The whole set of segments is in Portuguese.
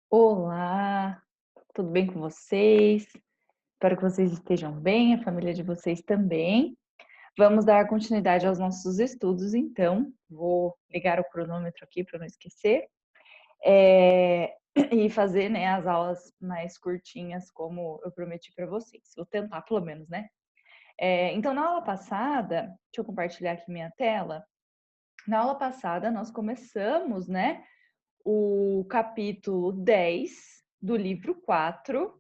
Olá, tudo bem com vocês? Espero que vocês estejam bem, a família de vocês também. Vamos dar continuidade aos nossos estudos, então. Vou ligar o cronômetro aqui para não esquecer. E fazer, né, as aulas mais curtinhas, como eu prometi para vocês. Vou tentar, pelo menos, né? Então, na aula passada, deixa eu compartilhar aqui minha tela. Na aula passada, nós começamos, né, o capítulo 10 do livro 4.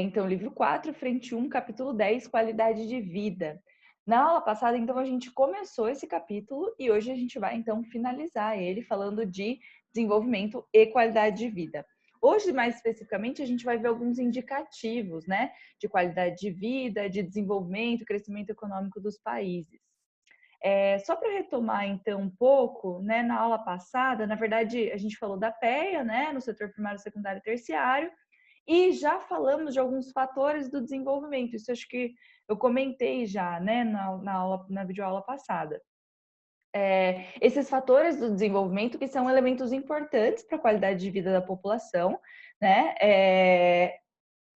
Então, livro 4, frente 1, capítulo 10, qualidade de vida. Na aula passada, então, a gente começou esse capítulo e hoje a gente vai, então, finalizar ele falando de desenvolvimento e qualidade de vida. Hoje, mais especificamente, a gente vai ver alguns indicativos, né, de qualidade de vida, de desenvolvimento, crescimento econômico dos países. Só para retomar, então, um pouco, né, na aula passada, na verdade, a gente falou da PEA, né, no setor primário, secundário e terciário, e já falamos de alguns fatores do desenvolvimento. Isso acho que eu comentei já, né, na videoaula passada. Esses fatores do desenvolvimento que são elementos importantes para a qualidade de vida da população, né,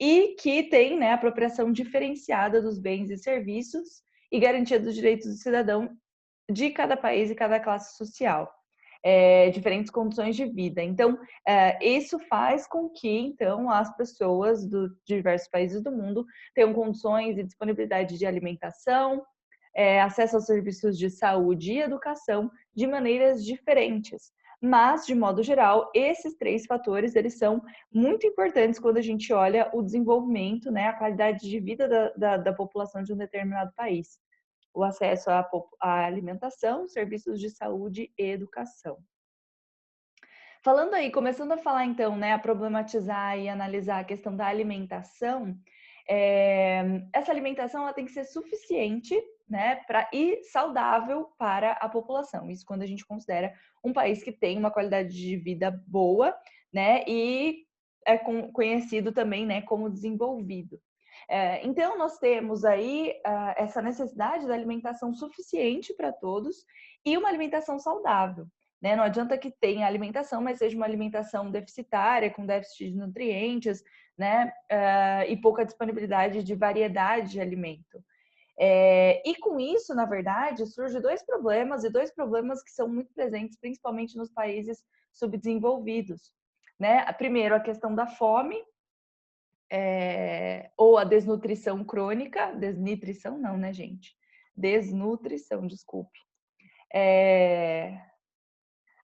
e que tem, né, apropriação diferenciada dos bens e serviços e garantia dos direitos do cidadão de cada país e cada classe social. Diferentes condições de vida. Então, isso faz com que, então, as pessoas de diversos países do mundo tenham condições e disponibilidade de alimentação, acesso aos serviços de saúde e educação de maneiras diferentes. Mas, de modo geral, esses três fatores, eles são muito importantes quando a gente olha o desenvolvimento, né, a qualidade de vida da população de um determinado país. O acesso à alimentação, serviços de saúde e educação. Falando aí, começando a falar então, né, a problematizar e analisar a questão da alimentação, essa alimentação ela tem que ser suficiente, né, e saudável para a população. Isso quando a gente considera um país que tem uma qualidade de vida boa, né, e é conhecido também, né, como desenvolvido. Então nós temos aí essa necessidade da alimentação suficiente para todos e uma alimentação saudável. Né? Não adianta que tenha alimentação, mas seja uma alimentação deficitária, com déficit de nutrientes, né? E pouca disponibilidade de variedade de alimento. E com isso, na verdade, surgem dois problemas que são muito presentes, principalmente nos países subdesenvolvidos. Né? Primeiro, a questão da fome, ou a desnutrição crônica, desnutrição não, né, gente? Desnutrição, desculpe.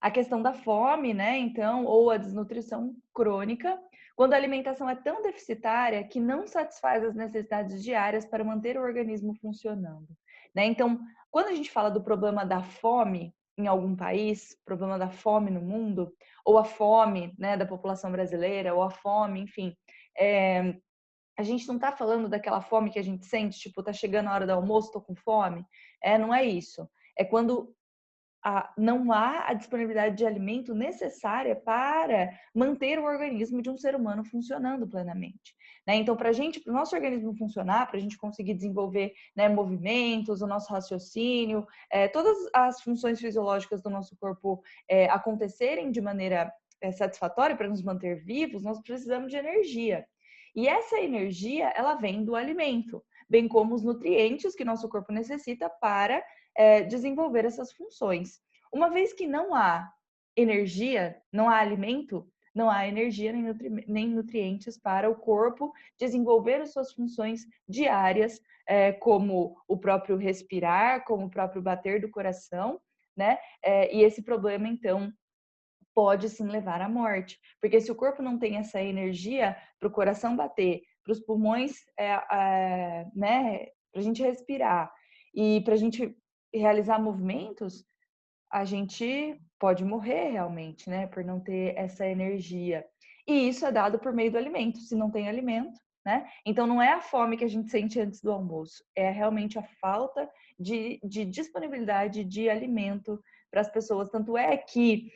A questão da fome, né, então, ou a desnutrição crônica, quando a alimentação é tão deficitária que não satisfaz as necessidades diárias para manter o organismo funcionando, né? Então, quando a gente fala do problema da fome em algum país, problema da fome no mundo, ou a fome, né, da população brasileira, ou a fome, enfim, a gente não está falando daquela fome que a gente sente, tipo, tá chegando a hora do almoço, tô com fome. Não é isso. É quando não há a disponibilidade de alimento necessária para manter o organismo de um ser humano funcionando plenamente. Né? Então, para o nosso organismo funcionar, para a gente conseguir desenvolver, né, movimentos, o nosso raciocínio, todas as funções fisiológicas do nosso corpo acontecerem de maneira satisfatória para nos manter vivos, nós precisamos de energia. E essa energia, ela vem do alimento, bem como os nutrientes que nosso corpo necessita para desenvolver essas funções. Uma vez que não há energia, não há alimento, não há energia nem nutrientes para o corpo desenvolver as suas funções diárias, como o próprio respirar, como o próprio bater do coração, né? E esse problema, então, pode sim levar à morte, porque se o corpo não tem essa energia para o coração bater, para os pulmões, né, para a gente respirar e para a gente realizar movimentos, a gente pode morrer realmente, né, por não ter essa energia. E isso é dado por meio do alimento. Se não tem alimento, né? Então não é a fome que a gente sente antes do almoço, é realmente a falta de disponibilidade de alimento para as pessoas. Tanto é que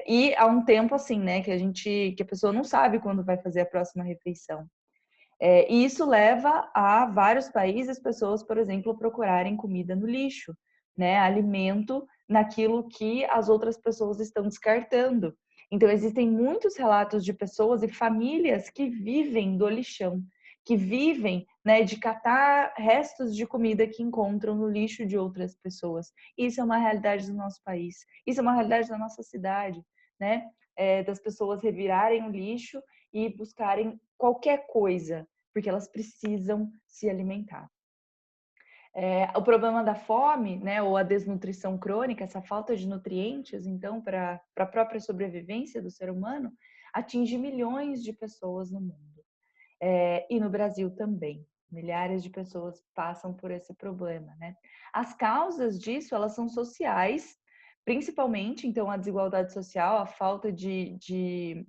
e há um tempo assim, né, que a pessoa não sabe quando vai fazer a próxima refeição. E isso leva a vários países, pessoas, por exemplo, procurarem comida no lixo, né? Alimento naquilo que as outras pessoas estão descartando. Então, existem muitos relatos de pessoas e famílias que vivem do lixão, que vivem, né, de catar restos de comida que encontram no lixo de outras pessoas. Isso é uma realidade do nosso país. Isso é uma realidade da nossa cidade, né? Das pessoas revirarem o lixo e buscarem qualquer coisa, porque elas precisam se alimentar. O problema da fome, né, ou a desnutrição crônica, essa falta de nutrientes, então, para a própria sobrevivência do ser humano, atinge milhões de pessoas no mundo. E no Brasil também. Milhares de pessoas passam por esse problema, né? As causas disso, elas são sociais, principalmente, então, a desigualdade social, a falta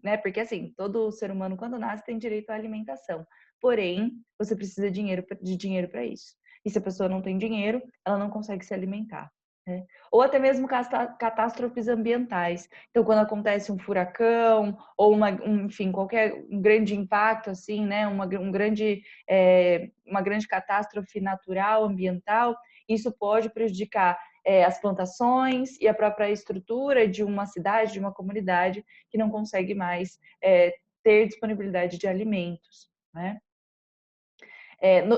né? Porque, assim, todo ser humano, quando nasce, tem direito à alimentação. Porém, você precisa de dinheiro para isso. E se a pessoa não tem dinheiro, ela não consegue se alimentar. Né? Ou até mesmo catástrofes ambientais. Então, quando acontece um furacão ou enfim, qualquer um grande impacto, assim, né, uma grande catástrofe natural, ambiental, isso pode prejudicar as plantações e a própria estrutura de uma cidade, de uma comunidade que não consegue mais ter disponibilidade de alimentos, né?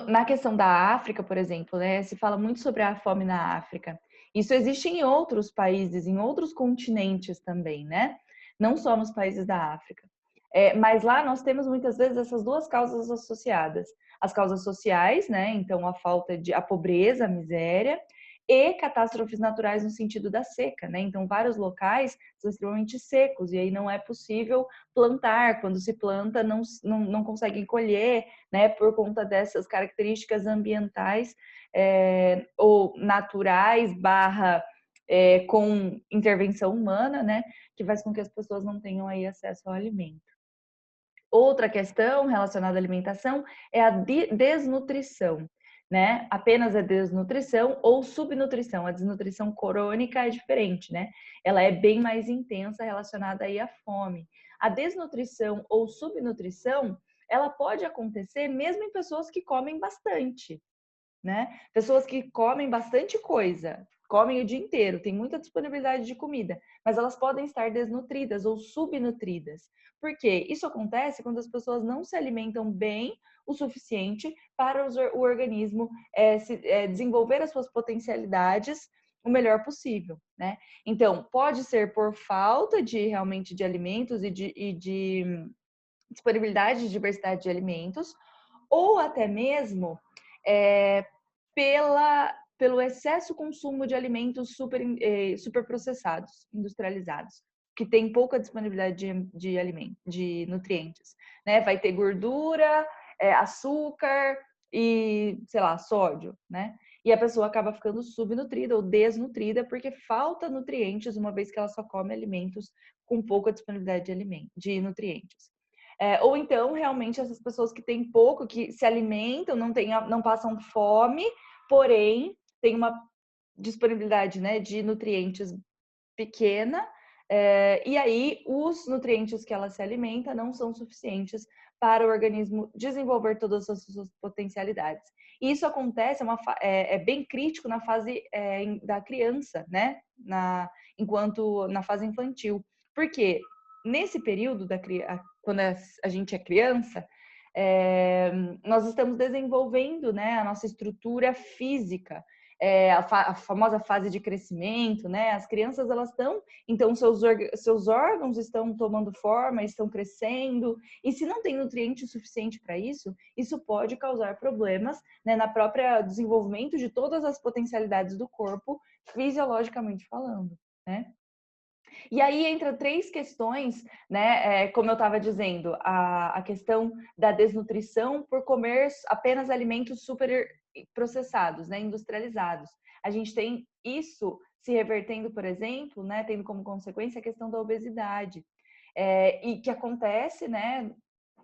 Na questão da África, por exemplo, né, se fala muito sobre a fome na África. Isso existe em outros países, em outros continentes também, né? Não só nos países da África. Mas lá nós temos muitas vezes essas duas causas associadas. As causas sociais, né? Então a pobreza, a miséria, e catástrofes naturais no sentido da seca, né? Então vários locais são extremamente secos e aí não é possível plantar. Quando se planta, não conseguem colher, né, por conta dessas características ambientais ou naturais com intervenção humana, né, que faz com que as pessoas não tenham aí acesso ao alimento. Outra questão relacionada à alimentação é a desnutrição, né? Apenas a desnutrição ou subnutrição. A desnutrição crônica é diferente, né? Ela é bem mais intensa relacionada aí à fome. A desnutrição ou subnutrição, ela pode acontecer mesmo em pessoas que comem bastante, né? Pessoas que comem bastante coisa, comem o dia inteiro, tem muita disponibilidade de comida, mas elas podem estar desnutridas ou subnutridas. Por quê? Isso acontece quando as pessoas não se alimentam bem o suficiente para o organismo desenvolver as suas potencialidades o melhor possível, né? Então, pode ser por falta realmente de alimentos e de disponibilidade de diversidade de alimentos, ou até mesmo pelo excesso consumo de alimentos superprocessados, industrializados, que tem pouca disponibilidade de nutrientes, né? Vai ter gordura, açúcar e, sei lá, sódio, né? E a pessoa acaba ficando subnutrida ou desnutrida porque falta nutrientes, uma vez que ela só come alimentos com pouca disponibilidade de nutrientes. Ou então, realmente, essas pessoas que têm pouco, que se alimentam, não passam fome, porém, tem uma disponibilidade, né, de nutrientes pequena, e aí os nutrientes que ela se alimenta não são suficientes para o organismo desenvolver todas as suas potencialidades. E isso acontece, é bem crítico na fase da criança, né, enquanto na fase infantil. Porque nesse período quando a gente é criança, nós estamos desenvolvendo, né, a nossa estrutura física, a famosa fase de crescimento, né? As crianças, elas estão, então seus órgãos estão tomando forma, estão crescendo, e se não tem nutriente suficiente para isso, isso pode causar problemas, né, na própria desenvolvimento de todas as potencialidades do corpo, fisiologicamente falando, né? E aí entra três questões, né? Como eu estava dizendo, a questão da desnutrição por comer apenas alimentos super processados, né? Industrializados. A gente tem isso se revertendo, por exemplo, né? Tendo como consequência a questão da obesidade. E que acontece, né?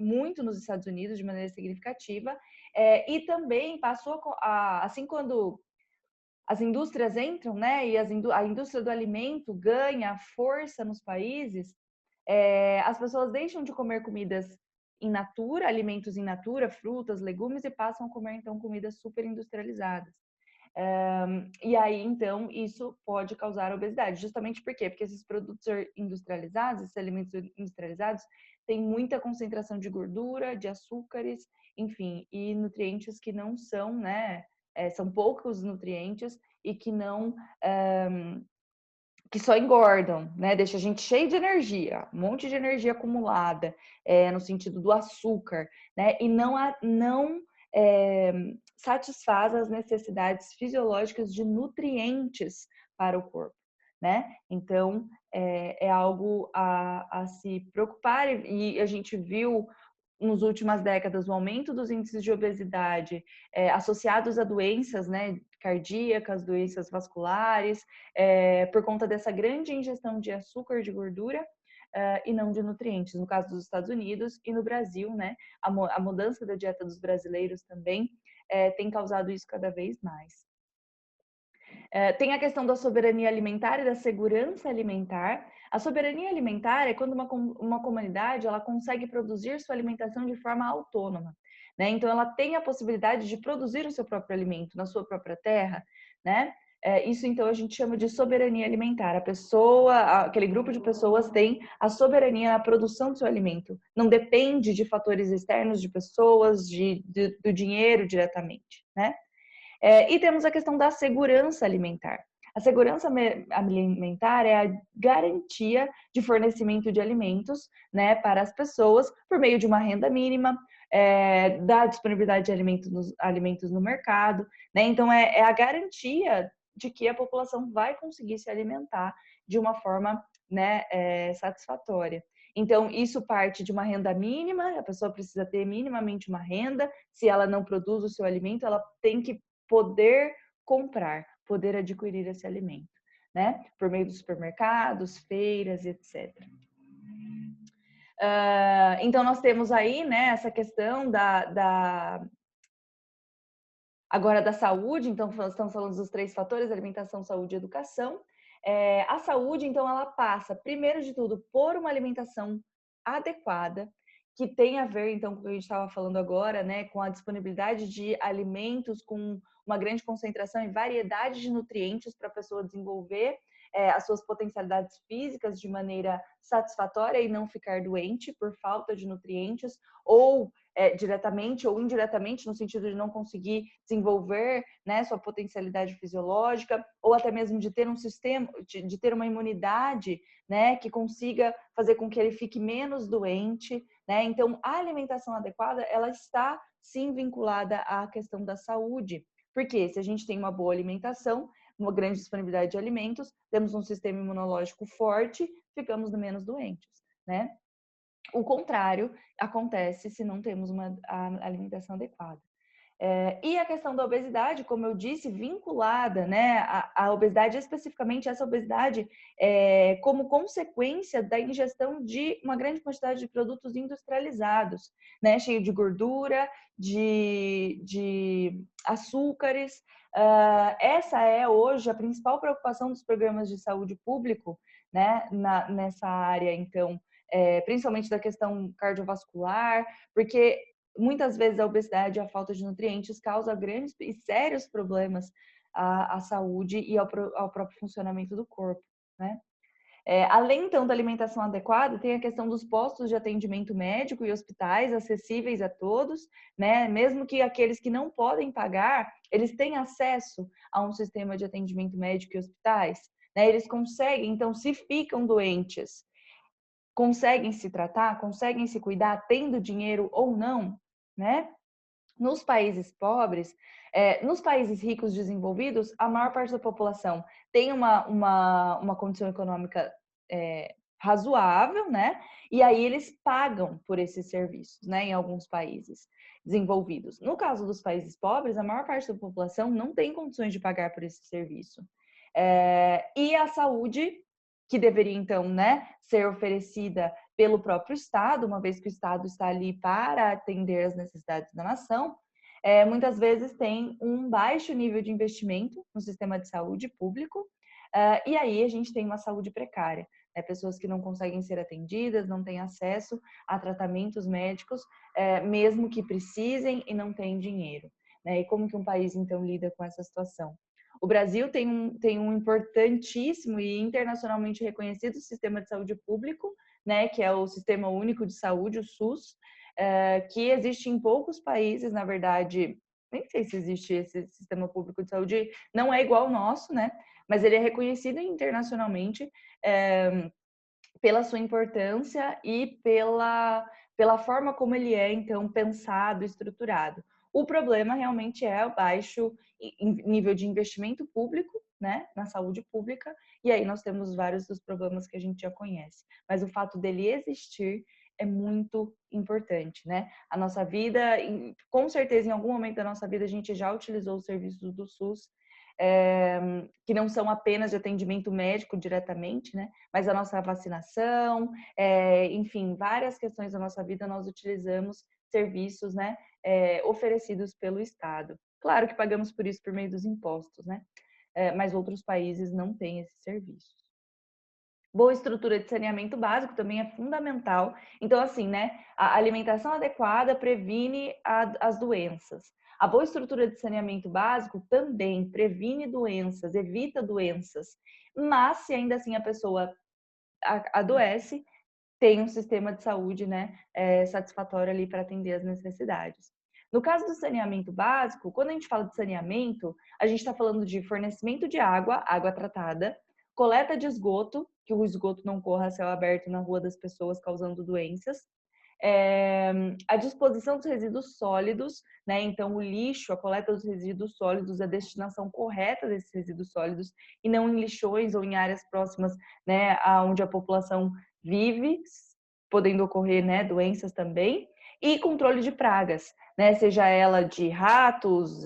Muito nos Estados Unidos de maneira significativa. E também passou assim, quando as indústrias entram, né, e a indústria do alimento ganha força nos países, as pessoas deixam de comer comidas in natura, alimentos in natura, frutas, legumes, e passam a comer, então, comidas super industrializadas. E aí, então, isso pode causar obesidade. Justamente por quê? Porque esses produtos industrializados, esses alimentos industrializados, têm muita concentração de gordura, de açúcares, enfim, e nutrientes que não são, né? São poucos nutrientes e que não que só engordam, né? Deixa a gente cheio de energia, um monte de energia acumulada, no sentido do açúcar, né? E não satisfaz as necessidades fisiológicas de nutrientes para o corpo, né? Então, é algo a se preocupar e a gente viu nas últimas décadas o aumento dos índices de obesidade associados a doenças, né, cardíacas, doenças vasculares, por conta dessa grande ingestão de açúcar, de gordura e não de nutrientes. No caso dos Estados Unidos e no Brasil, né, a mudança da dieta dos brasileiros também tem causado isso cada vez mais. Tem a questão da soberania alimentar e da segurança alimentar. A soberania alimentar é quando uma comunidade ela consegue produzir sua alimentação de forma autônoma, né? Então ela tem a possibilidade de produzir o seu próprio alimento na sua própria terra, né? Isso então a gente chama de soberania alimentar. A pessoa, aquele grupo de pessoas tem a soberania na produção do seu alimento. Não depende de fatores externos, de pessoas, do dinheiro diretamente, né? E temos a questão da segurança alimentar. A segurança alimentar é a garantia de fornecimento de alimentos, né, para as pessoas por meio de uma renda mínima, da disponibilidade de alimentos no mercado, né? Então é a garantia de que a população vai conseguir se alimentar de uma forma, né, satisfatória. Então, isso parte de uma renda mínima, a pessoa precisa ter minimamente uma renda, se ela não produz o seu alimento, ela tem que poder comprar, poder adquirir esse alimento, né? Por meio dos supermercados, feiras, etc. Então, nós temos aí, né, essa questão agora da saúde. Então, estamos falando dos 3 fatores: alimentação, saúde e educação. A saúde, então, ela passa, primeiro de tudo, por uma alimentação adequada, que tem a ver, então, com o que a gente estava falando agora, né, com a disponibilidade de alimentos com uma grande concentração e variedade de nutrientes para a pessoa desenvolver as suas potencialidades físicas de maneira satisfatória e não ficar doente por falta de nutrientes, ou diretamente ou indiretamente, no sentido de não conseguir desenvolver, né, sua potencialidade fisiológica, ou até mesmo de ter um sistema, de ter uma imunidade, né, que consiga fazer com que ele fique menos doente, né? Então, a alimentação adequada, ela está sim vinculada à questão da saúde, porque se a gente tem uma boa alimentação, uma grande disponibilidade de alimentos, temos um sistema imunológico forte, ficamos menos doentes, né? O contrário acontece se não temos uma alimentação adequada. E a questão da obesidade, como eu disse, vinculada, né, à obesidade, especificamente essa obesidade como consequência da ingestão de uma grande quantidade de produtos industrializados, né, cheio de gordura, de açúcares. Essa é hoje a principal preocupação dos programas de saúde público, né, nessa área, então, principalmente da questão cardiovascular, porque muitas vezes a obesidade e a falta de nutrientes causa grandes e sérios problemas à saúde e ao próprio funcionamento do corpo, né? Além, então, da alimentação adequada, tem a questão dos postos de atendimento médico e hospitais acessíveis a todos, né? Mesmo que aqueles que não podem pagar, eles têm acesso a um sistema de atendimento médico e hospitais, né? Eles conseguem, então, se ficam doentes, conseguem se tratar, conseguem se cuidar, tendo dinheiro ou não, né? Nos países pobres, nos países ricos desenvolvidos, a maior parte da população tem uma condição econômica razoável, né? E aí eles pagam por esses serviços, né? Em alguns países desenvolvidos. No caso dos países pobres, a maior parte da população não tem condições de pagar por esse serviço. E a saúde, que deveria então, né, ser oferecida pelo próprio Estado, uma vez que o Estado está ali para atender as necessidades da nação, muitas vezes tem um baixo nível de investimento no sistema de saúde público, e aí a gente tem uma saúde precária, né? Pessoas que não conseguem ser atendidas, não têm acesso a tratamentos médicos, mesmo que precisem e não têm dinheiro, né? E como que um país, então, lida com essa situação? O Brasil tem um importantíssimo e internacionalmente reconhecido sistema de saúde público, né, que é o Sistema Único de Saúde, o SUS, que existe em poucos países, na verdade, nem sei se existe esse sistema público de saúde, não é igual ao nosso, né, mas ele é reconhecido internacionalmente pela sua importância e pela forma como ele é, então, pensado, estruturado. O problema realmente é o baixo nível de investimento público, né, na saúde pública, e aí nós temos vários dos problemas que a gente já conhece. Mas o fato dele existir é muito importante, né? A nossa vida, com certeza, em algum momento da nossa vida, a gente já utilizou os serviços do SUS, que não são apenas de atendimento médico diretamente, né? Mas a nossa vacinação, enfim, várias questões da nossa vida nós utilizamos serviços, né, oferecidos pelo Estado. Claro que pagamos por isso por meio dos impostos, né? Mas outros países não têm esses serviços. Boa estrutura de saneamento básico também é fundamental. Então, assim, né, a alimentação adequada previne as doenças. A boa estrutura de saneamento básico também previne doenças, evita doenças. Mas, se ainda assim a pessoa adoece, tem um sistema de saúde, né, satisfatório ali para atender as necessidades. No caso do saneamento básico, quando a gente fala de saneamento, a gente está falando de fornecimento de água, água tratada, coleta de esgoto, que o esgoto não corra a céu aberto na rua das pessoas causando doenças, a disposição dos resíduos sólidos, né? Então, o lixo, a coleta dos resíduos sólidos, a destinação correta desses resíduos sólidos e não em lixões ou em áreas próximas, né, aonde a população vive, podendo ocorrer, né, doenças também, e controle de pragas, né, seja ela de ratos,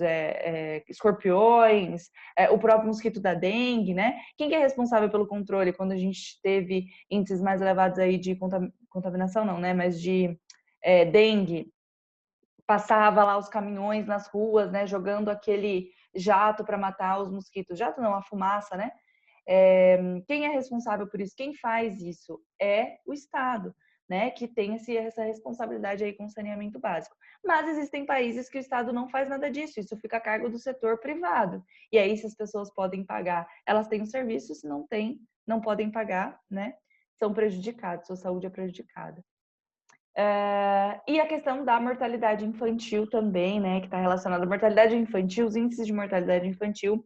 escorpiões, o próprio mosquito da dengue, né? Quem que é responsável pelo controle quando a gente teve índices mais elevados aí de contaminação, não, né, mas de dengue? Passava lá os caminhões nas ruas, né, jogando aquele jato para matar os mosquitos. Jato não, a fumaça, né? Quem é responsável por isso? Quem faz isso? É o Estado, né? Que tem essa responsabilidade aí com o saneamento básico. Mas existem países que o Estado não faz nada disso, isso fica a cargo do setor privado. E aí, se as pessoas podem pagar, elas têm o serviço, se não têm, não podem pagar, né? São prejudicados, sua saúde é prejudicada. E a questão da mortalidade infantil também, né, que está relacionada à mortalidade infantil, os índices de mortalidade infantil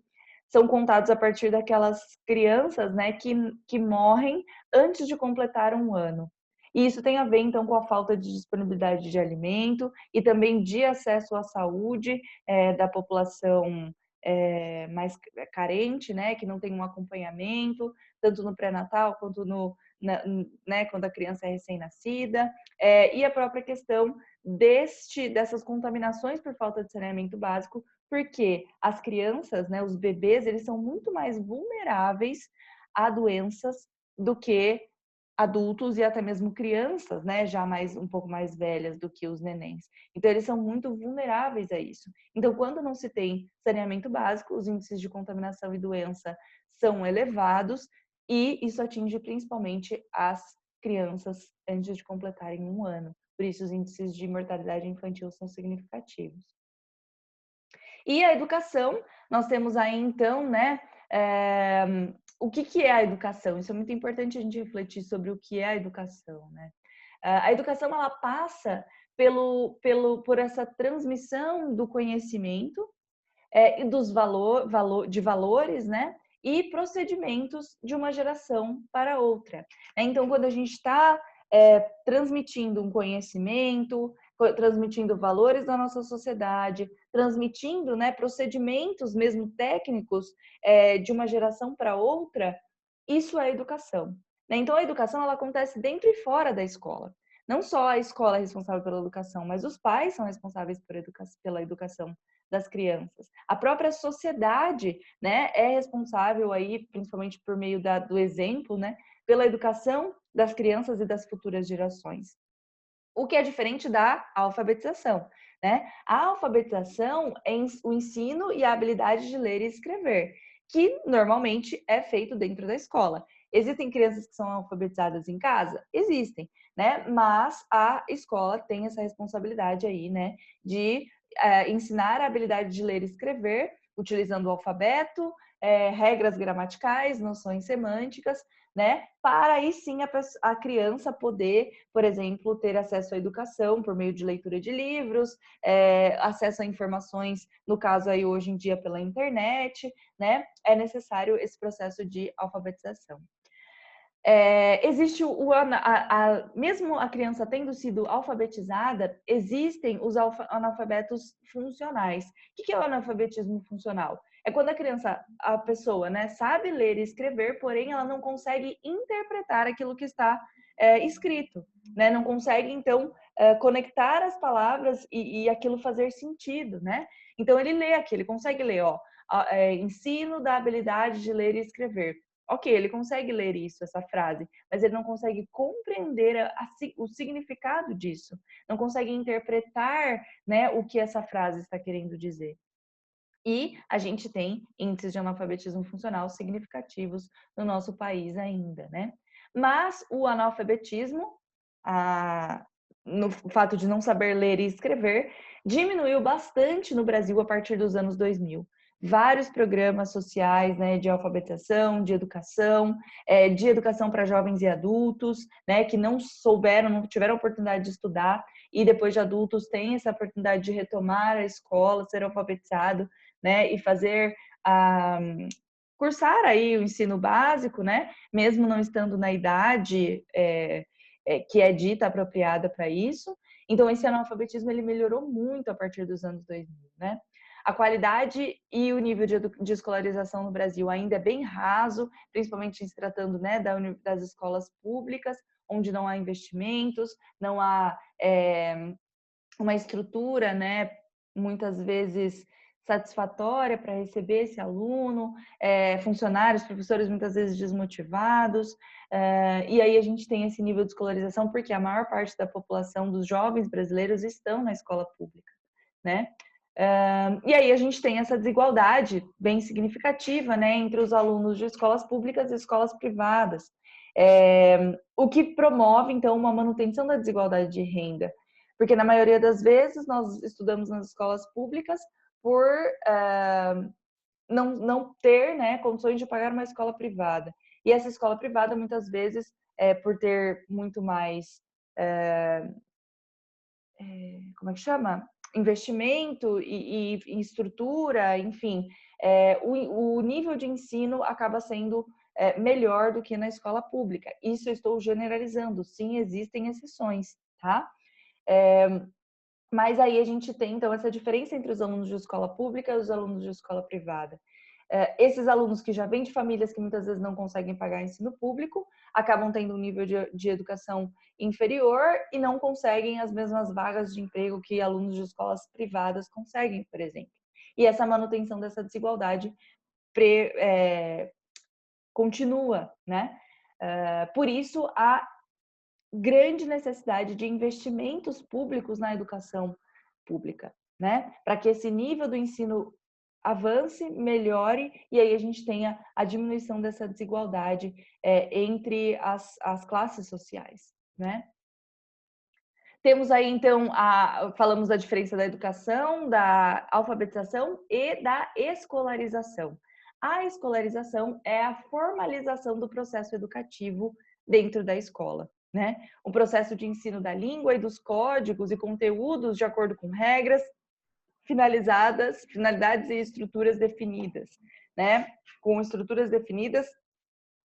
são contados a partir daquelas crianças, né, que morrem antes de completar um ano. E isso tem a ver, então, com a falta de disponibilidade de alimento e também de acesso à saúde da população mais carente, né, que não tem um acompanhamento, tanto no pré-natal quanto né, quando a criança é recém-nascida, e a própria questão dessas contaminações por falta de saneamento básico, porque as crianças, né, os bebês, eles são muito mais vulneráveis a doenças do que adultos e até mesmo crianças, né, já um pouco mais velhas do que os nenéns. Então, eles são muito vulneráveis a isso. Então, quando não se tem saneamento básico, os índices de contaminação e doença são elevados e isso atinge principalmente as crianças antes de completarem um ano. Por isso, os índices de mortalidade infantil são significativos. E a educação, nós temos aí, então, né, o que é a educação? Isso é muito importante a gente refletir sobre o que é a educação, né? A educação, ela passa por essa transmissão do conhecimento e de valores, né? E procedimentos de uma geração para outra. Então, quando a gente está transmitindo um conhecimento, transmitindo valores da nossa sociedade, transmitindo, né, procedimentos mesmo técnicos de uma geração para outra, isso é educação. Né? Então, a educação ela acontece dentro e fora da escola. Não só a escola é responsável pela educação, mas os pais são responsáveis pela educação das crianças. A própria sociedade, né, é responsável aí, principalmente por meio do exemplo, né, pela educação das crianças e das futuras gerações. O que é diferente da alfabetização, né? A alfabetização é o ensino e a habilidade de ler e escrever, que normalmente é feito dentro da escola. Existem crianças que são alfabetizadas em casa? Existem, né? Mas a escola tem essa responsabilidade aí, né, de ensinar a habilidade de ler e escrever, utilizando o alfabeto, regras gramaticais, noções semânticas, né? Para aí sim a criança poder, por exemplo, ter acesso à educação por meio de leitura de livros, acesso a informações, no caso aí hoje em dia pela internet, né? É necessário esse processo de alfabetização. Existe mesmo a criança tendo sido alfabetizada, existem os analfabetos funcionais. O que é o analfabetismo funcional? É quando a pessoa, né, sabe ler e escrever, porém ela não consegue interpretar aquilo que está escrito, né? Não consegue, então, conectar as palavras e aquilo fazer sentido, né? Então ele lê aqui, ele consegue ler, ó, ensino da habilidade de ler e escrever. Ok, ele consegue ler isso, essa frase, mas ele não consegue compreender o significado disso, não consegue interpretar, né, o que essa frase está querendo dizer. E a gente tem índices de analfabetismo funcional significativos no nosso país ainda, né? Mas o analfabetismo, no fato de não saber ler e escrever, diminuiu bastante no Brasil a partir dos anos 2000. Vários programas sociais, né, de alfabetização, de educação para jovens e adultos, né, que não tiveram oportunidade de estudar e depois de adultos têm essa oportunidade de retomar a escola, ser alfabetizado, né, e cursar aí o ensino básico, né, mesmo não estando na idade que é dita apropriada para isso. Então, esse analfabetismo ele melhorou muito a partir dos anos 2000, né? A qualidade e o nível de escolarização no Brasil ainda é bem raso, principalmente se tratando, né, das escolas públicas, onde não há investimentos, não há uma estrutura, né, muitas vezes satisfatória para receber esse aluno, funcionários, professores muitas vezes desmotivados, e aí a gente tem esse nível de escolarização porque a maior parte da população dos jovens brasileiros estão na escola pública, né? E aí a gente tem essa desigualdade bem significativa, né, entre os alunos de escolas públicas e escolas privadas, o que promove, então, uma manutenção da desigualdade de renda, porque na maioria das vezes nós estudamos nas escolas públicas por não ter, né, condições de pagar uma escola privada. E essa escola privada, muitas vezes, por ter muito mais, como é que chama? Investimento e estrutura, enfim, o nível de ensino acaba sendo melhor do que na escola pública. Isso eu estou generalizando, sim, existem exceções, tá? Mas aí a gente tem, então, essa diferença entre os alunos de escola pública e os alunos de escola privada. Esses alunos que já vêm de famílias que muitas vezes não conseguem pagar ensino público, acabam tendo um nível de educação inferior e não conseguem as mesmas vagas de emprego que alunos de escolas privadas conseguem, por exemplo. E essa manutenção dessa desigualdade continua, né? Por isso, a grande necessidade de investimentos públicos na educação pública, né? Para que esse nível do ensino avance, melhore e aí a gente tenha a diminuição dessa desigualdade entre as classes sociais, né? Temos aí, então, falamos da diferença da educação, da alfabetização e da escolarização. A escolarização é a formalização do processo educativo dentro da escola, né? O processo de ensino da língua e dos códigos e conteúdos de acordo com regras, finalidades e estruturas definidas, né? Com estruturas definidas.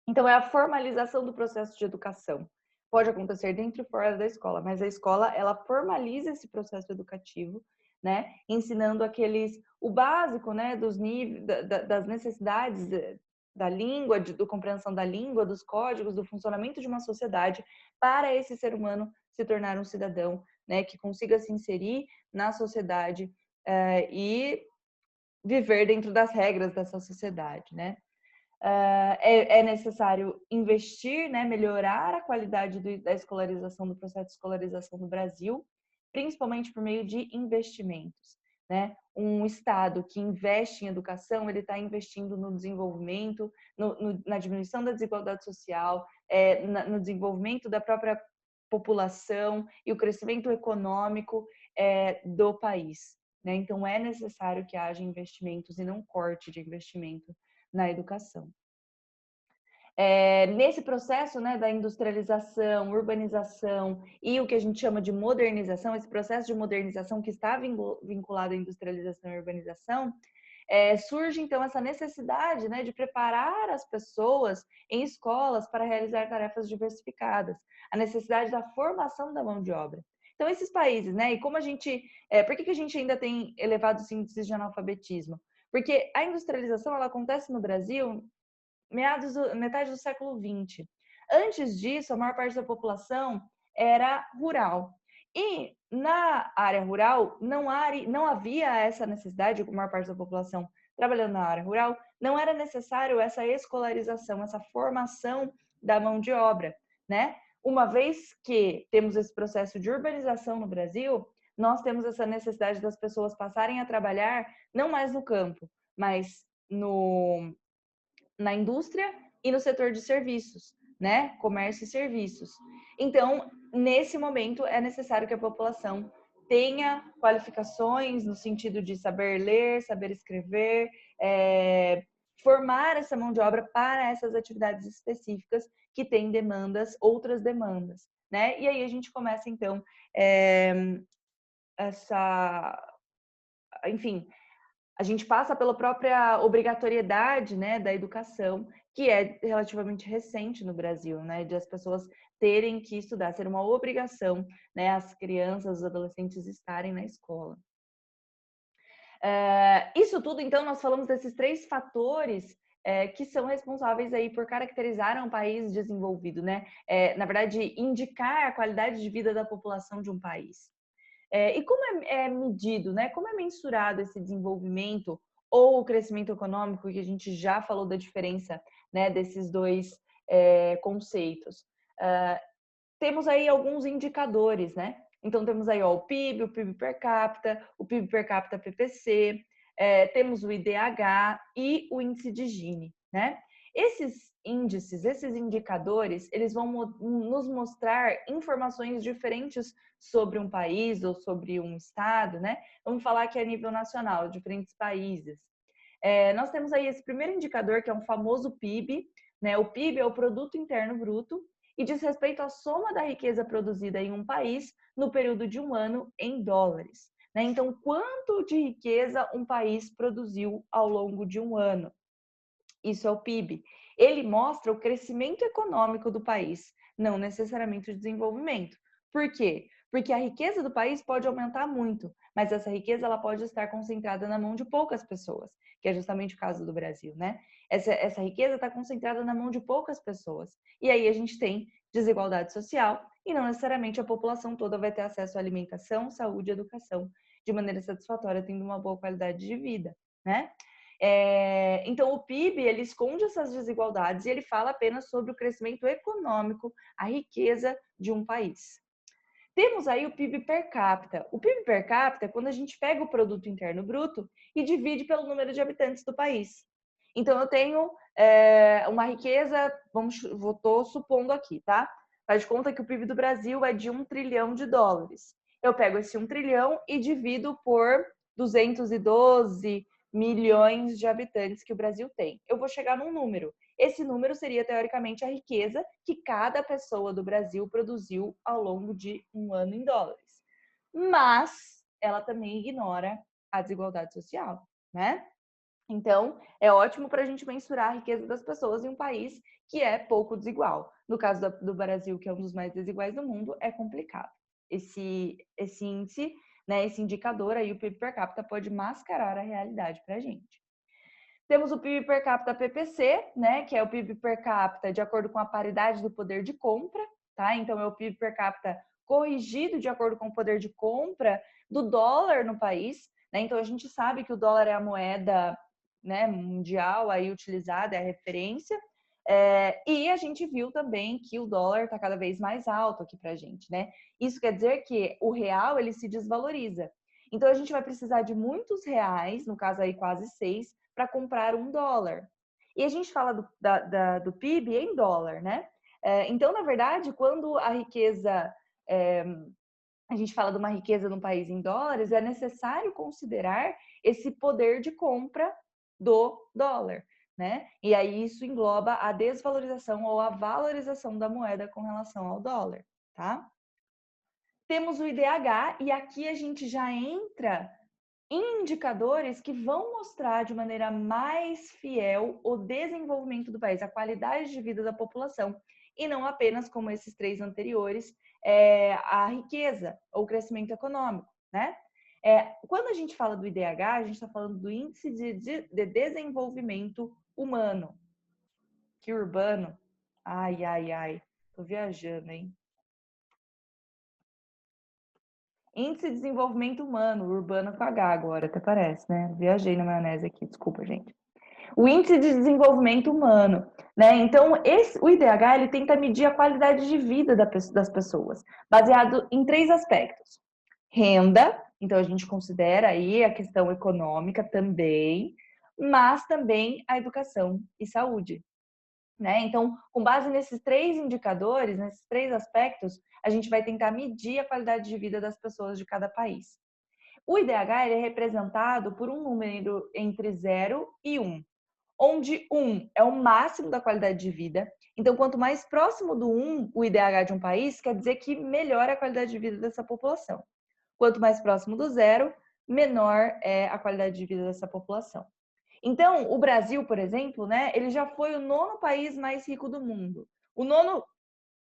Então, é a formalização do processo de educação. Pode acontecer dentro e fora da escola, mas a escola, ela formaliza esse processo educativo, né? Ensinando o básico, né? Dos níveis, das necessidades da língua, da compreensão da língua, dos códigos, do funcionamento de uma sociedade, para esse ser humano se tornar um cidadão, né? Que consiga se inserir na sociedade e viver dentro das regras dessa sociedade, né? É necessário investir, né, melhorar a qualidade da escolarização, do processo de escolarização no Brasil, principalmente por meio de investimentos, né? Um Estado que investe em educação, ele está investindo no desenvolvimento, na diminuição da desigualdade social, no desenvolvimento da própria população e o crescimento econômico do país, né? Então, é necessário que haja investimentos e não corte de investimento na educação. Nesse processo, né, da industrialização, urbanização e o que a gente chama de modernização, esse processo de modernização que está vinculado à industrialização e urbanização, surge então essa necessidade, né, de preparar as pessoas em escolas para realizar tarefas diversificadas, a necessidade da formação da mão de obra. Então, esses países, né, e como a gente, por que a gente ainda tem elevados índices de analfabetismo? Porque a industrialização ela acontece no Brasil metade do século XX. Antes disso, a maior parte da população era rural. E na área rural não havia essa necessidade, a maior parte da população trabalhando na área rural, não era necessário essa escolarização, essa formação da mão de obra, né? Uma vez que temos esse processo de urbanização no Brasil, nós temos essa necessidade das pessoas passarem a trabalhar não mais no campo, mas na indústria e no setor de serviços, né? Comércio e serviços. Então, nesse momento, é necessário que a população tenha qualificações no sentido de saber ler, saber escrever, formar essa mão de obra para essas atividades específicas que têm outras demandas, né? E aí a gente começa, então, enfim, a gente passa pela própria obrigatoriedade, né, da educação, que é relativamente recente no Brasil, né, de as pessoas terem que estudar, ser uma obrigação, né, as crianças, os adolescentes estarem na escola. Isso tudo, então, nós falamos desses 3 fatores que são responsáveis aí por caracterizar um país desenvolvido, né? Na verdade, indicar a qualidade de vida da população de um país. E como é medido, né? Como é mensurado esse desenvolvimento ou o crescimento econômico, que a gente já falou da diferença, né, desses dois conceitos? Temos aí alguns indicadores, né? Então, temos aí ó, o PIB per capita PPC, temos o IDH e o índice de Gini, né? Esses índices, esses indicadores, eles vão nos mostrar informações diferentes sobre um país ou sobre um estado, né? Vamos falar aqui a nível nacional, diferentes países. Nós temos aí esse primeiro indicador, que é um famoso PIB, né? O PIB é o Produto Interno Bruto e diz respeito à soma da riqueza produzida em um país no período de um ano em dólares, né? Então, quanto de riqueza um país produziu ao longo de um ano? Isso é o PIB. Ele mostra o crescimento econômico do país, não necessariamente o desenvolvimento. Por quê? Porque a riqueza do país pode aumentar muito, mas essa riqueza ela pode estar concentrada na mão de poucas pessoas, que é justamente o caso do Brasil, né? Essa riqueza está concentrada na mão de poucas pessoas. E aí a gente tem desigualdade social e não necessariamente a população toda vai ter acesso à alimentação, saúde e educação de maneira satisfatória, tendo uma boa qualidade de vida, né? Então, o PIB ele esconde essas desigualdades e ele fala apenas sobre o crescimento econômico, a riqueza de um país. Temos aí o PIB per capita. O PIB per capita é quando a gente pega o produto interno bruto e divide pelo número de habitantes do país. Então, eu tenho uma riqueza, estou supondo aqui, tá? Faz de conta que o PIB do Brasil é de US$ 1 trilhão. Eu pego esse 1 trilhão e divido por 212 milhões de habitantes que o Brasil tem. Eu vou chegar num número. Esse número seria, teoricamente, a riqueza que cada pessoa do Brasil produziu ao longo de um ano em dólares. Mas ela também ignora a desigualdade social, né? Então, é ótimo para a gente mensurar a riqueza das pessoas em um país que é pouco desigual. No caso do Brasil, que é um dos mais desiguais do mundo, é complicado. Esse índice, né, esse indicador aí, o PIB per capita, pode mascarar a realidade para a gente. Temos o PIB per capita PPC, né, que é o PIB per capita de acordo com a paridade do poder de compra, tá? Então, é o PIB per capita corrigido de acordo com o poder de compra do dólar no país, né? Então, a gente sabe que o dólar é a moeda, né, mundial aí utilizada, é a referência. E a gente viu também que o dólar está cada vez mais alto aqui para a gente, né? Isso quer dizer que o real ele se desvaloriza. Então a gente vai precisar de muitos reais, no caso aí quase 6, para comprar $1. E a gente fala do PIB em dólar, né? Então, na verdade, quando a riqueza a gente fala de uma riqueza de um país em dólares, é necessário considerar esse poder de compra do dólar, né? E aí isso engloba a desvalorização ou a valorização da moeda com relação ao dólar, tá? Temos o IDH e aqui a gente já entra em indicadores que vão mostrar de maneira mais fiel o desenvolvimento do país, a qualidade de vida da população, e não apenas, como esses três anteriores, a riqueza ou o crescimento econômico, né? Quando a gente fala do IDH, a gente está falando do Índice de Desenvolvimento Humano. Que urbano. Ai, ai, ai. Tô viajando, hein? Índice de Desenvolvimento Humano, urbano com H agora, até parece, né? Viajei na maionese aqui, desculpa, gente. O Índice de Desenvolvimento Humano, né? Então, o IDH, ele tenta medir a qualidade de vida das pessoas, baseado em três aspectos. Renda, então a gente considera aí a questão econômica também, mas também a educação e saúde, né? Então, com base nesses três indicadores, nesses três aspectos, a gente vai tentar medir a qualidade de vida das pessoas de cada país. O IDH ele é representado por um número entre 0 e 1, onde 1 é o máximo da qualidade de vida. Então, quanto mais próximo do 1 o IDH de um país, quer dizer que melhora a qualidade de vida dessa população. Quanto mais próximo do 0, menor é a qualidade de vida dessa população. Então, o Brasil, por exemplo, né, ele já foi o nono país mais rico do mundo. O nono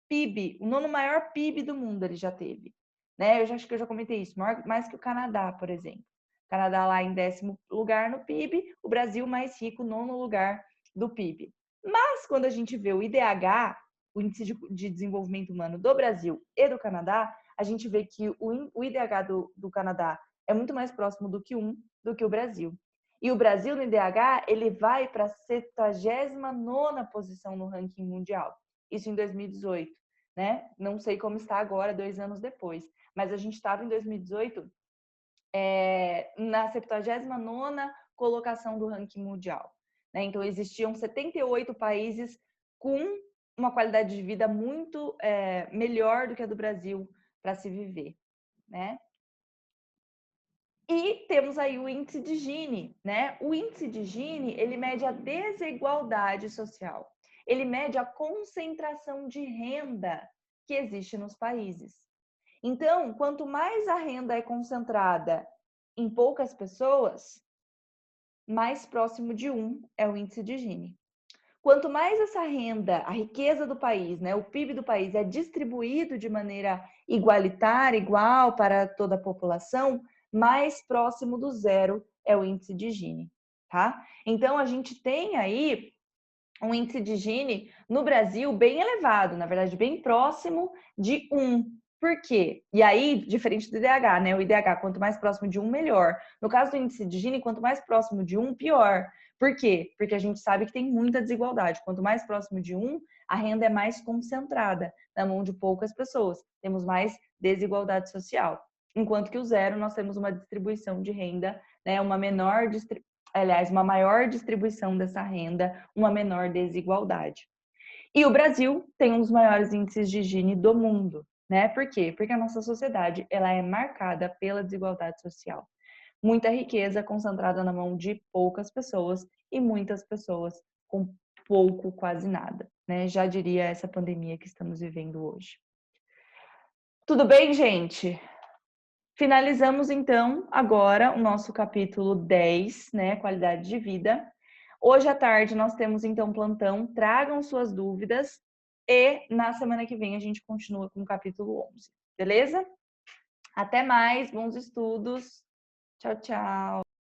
PIB, o nono maior PIB do mundo ele já teve. Né? Acho que eu já comentei isso, mais que o Canadá, por exemplo. O Canadá lá em 10º lugar no PIB, o Brasil mais rico, nono lugar do PIB. Mas quando a gente vê o IDH, o Índice de Desenvolvimento Humano do Brasil e do Canadá, a gente vê que o IDH do Canadá é muito mais próximo do que o Brasil. E o Brasil no IDH, ele vai para a 79ª posição no ranking mundial. Isso em 2018, né? Não sei como está agora, 2 anos depois. Mas a gente estava em 2018 na 79ª colocação do ranking mundial. Né? Então, existiam 78 países com uma qualidade de vida muito melhor do que a do Brasil para se viver, né? E temos aí o índice de Gini, né? O índice de Gini, ele mede a desigualdade social. Ele mede a concentração de renda que existe nos países. Então, quanto mais a renda é concentrada em poucas pessoas, mais próximo de 1 é o índice de Gini. Quanto mais essa renda, a riqueza do país, né, o PIB do país é distribuído de maneira igualitária, igual para toda a população, mais próximo do 0 é o índice de Gini, tá? Então, a gente tem aí um índice de Gini no Brasil bem elevado, na verdade, bem próximo de 1. Por quê? E aí, diferente do IDH, né? O IDH, quanto mais próximo de 1, melhor. No caso do índice de Gini, quanto mais próximo de 1, pior. Por quê? Porque a gente sabe que tem muita desigualdade. Quanto mais próximo de 1, a renda é mais concentrada na mão de poucas pessoas. Temos mais desigualdade social. Enquanto que o 0, nós temos uma distribuição de renda, né? Uma maior distribuição dessa renda, uma menor desigualdade. E o Brasil tem um dos maiores índices de Gini do mundo, né? Por quê? Porque a nossa sociedade, ela é marcada pela desigualdade social. Muita riqueza concentrada na mão de poucas pessoas e muitas pessoas com pouco, quase nada, né? Já diria essa pandemia que estamos vivendo hoje. Tudo bem, gente? Finalizamos, então, agora o nosso capítulo 10, né? Qualidade de vida. Hoje à tarde nós temos, então, plantão. Tragam suas dúvidas e na semana que vem a gente continua com o capítulo 11. Beleza? Até mais, bons estudos. Tchau, tchau.